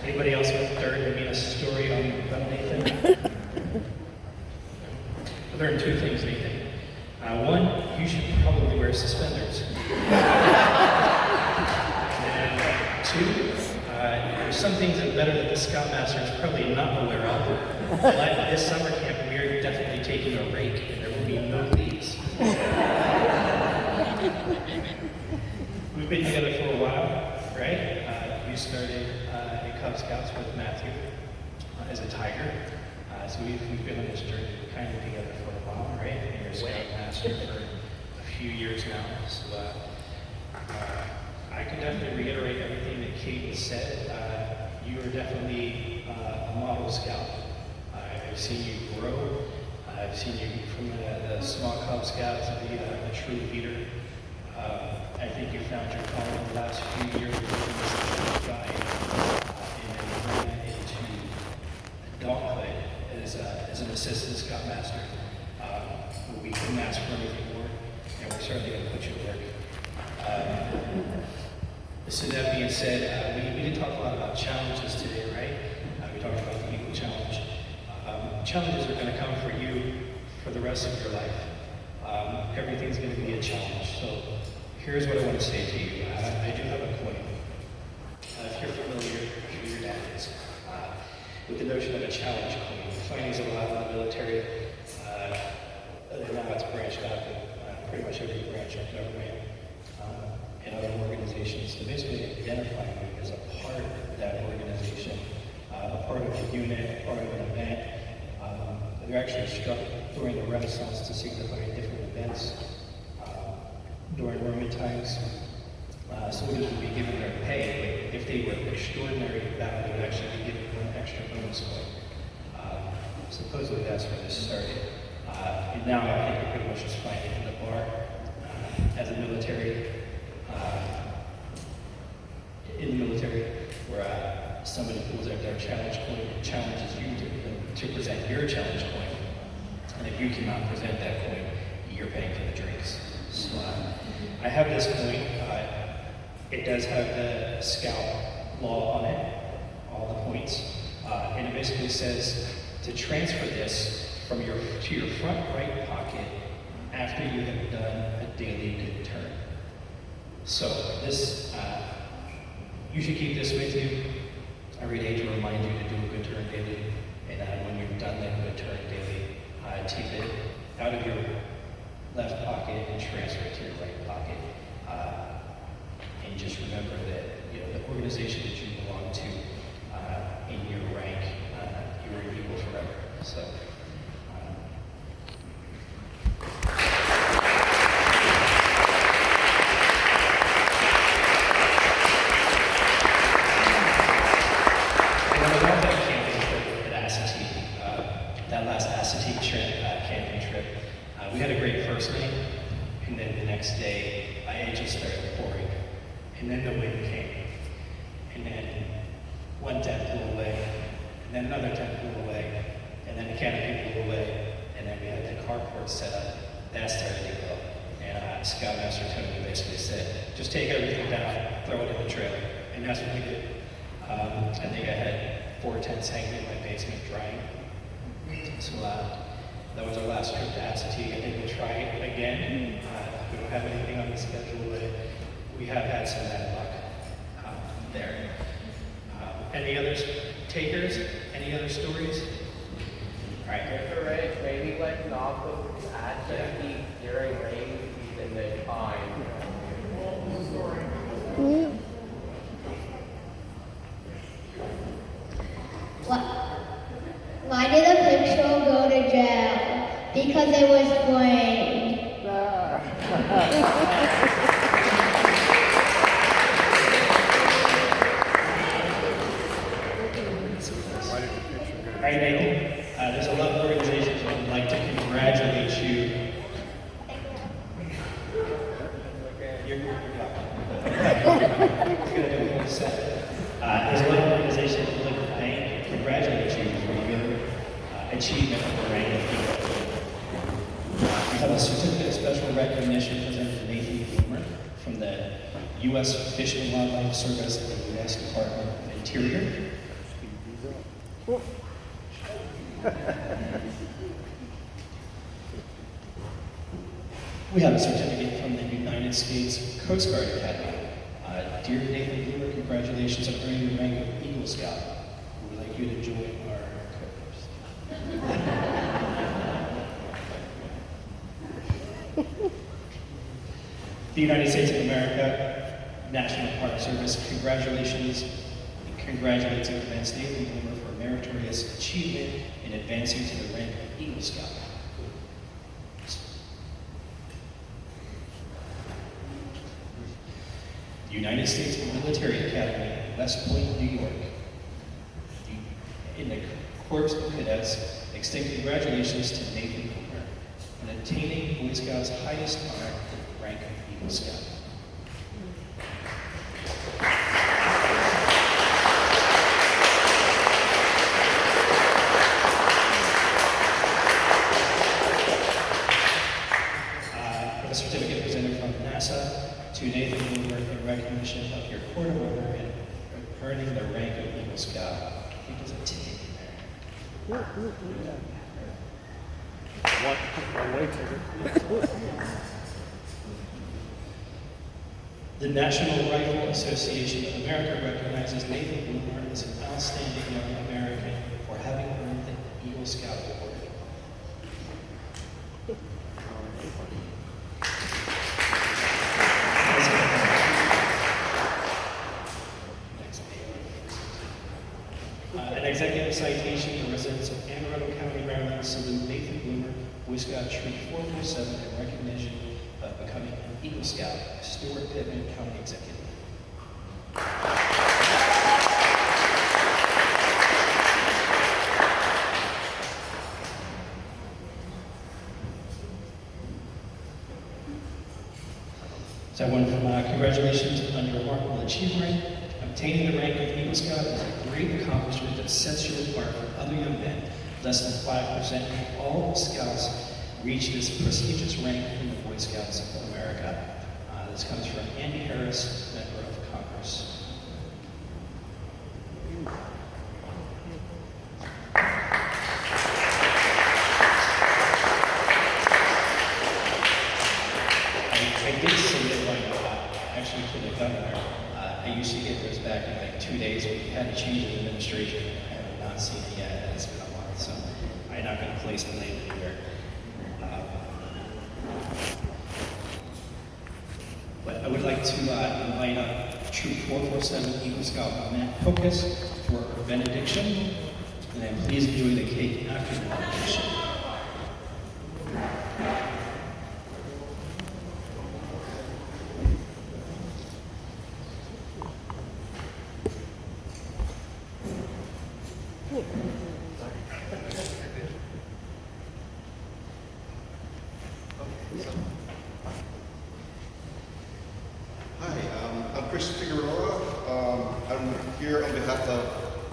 Anybody else with a third and mean a story on Nathan? I learned 2 things, Nathan. One, you should probably wear suspenders. And 2, there's some things that better that the Scoutmaster is probably not aware of. Like this summer camp, we are definitely taking a rake, and there will be no leaves. We've been together for a while, right? You started in Cub Scouts with Matthew as a Tiger. So we've been on this journey kind of together for a while, right? And you're a Scoutmaster for a few years now. So I can definitely reiterate everything that Kate said. You are definitely a model scout. I've seen you grow. I've seen you from the small Cub Scout to be a true leader. I think you found your calling the last few years of being this guy and ran into adulthood as an assistant scoutmaster. We couldn't ask for anything more, and we're So that being said, we did talk a lot about challenges today, right? We talked about the Eagle Challenge. Challenges are going to come for you for the rest of your life. Everything's going to be a challenge. So here's what I want to say to you. I do have a coin. If you're familiar, who your dad is, with the notion of a challenge coin. Coins a lot in the military. Now it's branched out in pretty much every branch of government and other organizations to basically identify you as a part of that organization, a part of a unit, a part of an event. They're actually struck during the Renaissance to signify different events during Roman times. Soldiers would be given their pay, but if they were extraordinary in battle, they would actually be given one extra bonus point. Supposedly that's where this started. And now I think you pretty much just find it in the bar as a military, where somebody pulls out their challenge coin and challenges you to present your challenge coin. And if you cannot present that coin, you're paying for the drinks. So I have this coin. It does have the Scout law on it, all the points. And it basically says to transfer this to your front right pocket after you have done a daily good turn. So this, you should keep this with you every day to remind you to do a good turn daily. And when you've done that good turn daily, take it out of your left pocket and transfer it to your right pocket. And just remember that the organization that you belong to, in your rank, you are equal forever. So. We had a great first night, and then the next day, it just started pouring, and then the wind came, and then one tent blew away, and then another tent blew away, and then the canopy blew away, and then we had the carport set up. That started to go, and Scoutmaster Tony basically said, just take everything down, throw it in the trailer, and that's what we did. I think I had 4 tents hanging in my basement drying, so that was our last trip to Assateague. I think we'll try it again. We don't have anything on the schedule, but we have had some bad luck there. Any other takers? Any other stories? All right. If the rain, maybe like knock of Assateague during rain season, then fine. Why did the pig show go to jail? Because it was blamed. All right, Nathan. There's a lot of organizations that would like to congratulate you. There's a lot of organizations that would like to congratulate you for your achievement of the rank of hero. We have a certificate of special recognition presented to Nathan Boomer from the U.S. Fish and Wildlife Service and the U.S. Department of Interior. We have a certificate from the United States Coast Guard Academy. Dear Nathan Boomer, congratulations on earning the rank of Eagle Scout. We would like you to join our cohorts. The United States of America National Park Service, congratulations and congratulates and commends Nathan Boomer for meritorious achievement in advancing to the rank of Eagle Scout. The United States Military Academy, West Point, New York. In the Corps of Cadets, extend congratulations to Nathan Boomer on attaining Boy Scouts' highest honor, the rank of Eagle Scout. A certificate presented from NASA to Nathan Boomer in recognition of your Court of earning the rank of Eagle Scout. I think there's a ticket in there. One-way ticket. The National Rifle Association of America recognizes Nathan Bloomer as an outstanding young American for having earned the Eagle Scout Award. An executive citation for residents of Anne Arundel County, Maryland, salute Nathan Bloomer, Boy Scout Troop 447, in recognition of becoming an Eagle Scout. Stuart Pittman, County Executive. So I want to congratulations on your remarkable achievement. Obtaining the rank of Eagle Scout is a great accomplishment that sets you apart from other young men. Less than 5% of all Scouts reach this prestigious rank in the Boy Scouts of America. This comes from Andy Harris, member of Congress. I did submit one actually to the governor. I used to get those back in like 2 days, but we had a change in administration. I have not seen it yet, and it's been a month, so I'm not going to place blame anywhere. But I would like to invite up Troop 447 Eagle Scout Matt Pocus for a benediction, and then please enjoy the cake after the benediction. I'm Chris Figueroa. I'm here on behalf of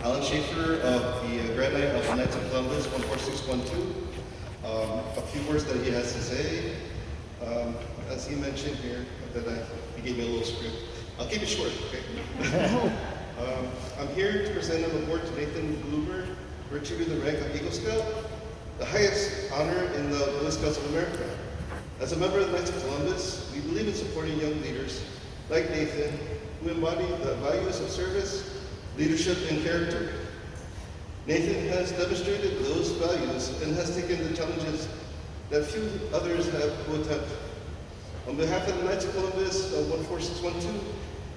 Alan Schaefer of the Grand Knight of the Knights of Columbus, 14612. A few words that he has to say. As he mentioned here, he gave me a little script. I'll keep it short, okay? I'm here to present an award to Nathan Bloomer for achieving the rank of Eagle Scout, the highest honor in the Boy Scouts of America. As a member of the Knights of Columbus, we believe in supporting young leaders like Nathan, who embody the values of service, leadership, and character. Nathan has demonstrated those values and has taken the challenges that few others have who attempt. On behalf of the Knights of Columbus 14612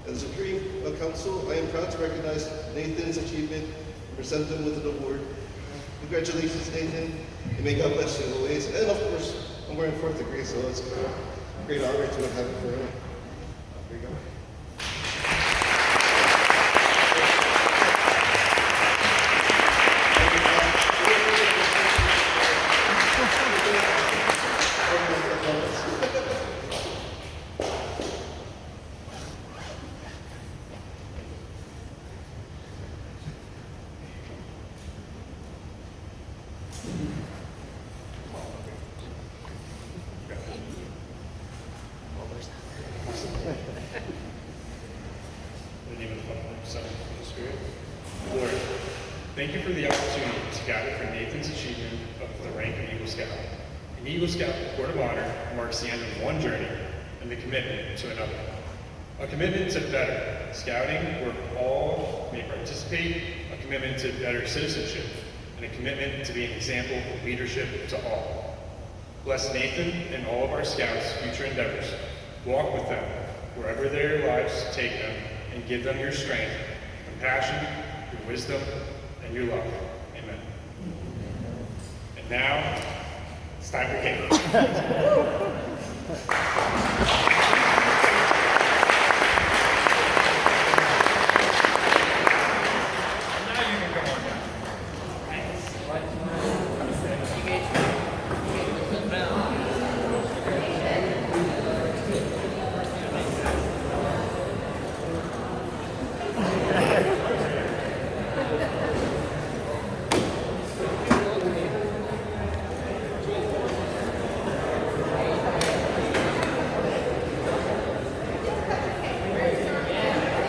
and the Supreme Council, I am proud to recognize Nathan's achievement and present him with an award. Congratulations, Nathan, and may God bless you always. And of course, I'm wearing 4th degree, so it's a great honor to have it for him. There you go. Lord, thank you for the opportunity to gather for Nathan's achievement of the rank of Eagle Scout. An Eagle Scout Court of Honor marks the end of one journey and the commitment to another. A commitment to better scouting where all may participate, a commitment to better citizenship, and a commitment to be an example of leadership to all. Bless Nathan and all of our scouts' future endeavors. Walk with them wherever their lives take them and give them your strength, compassion, your wisdom, and your love. Amen. And now, it's time for cake.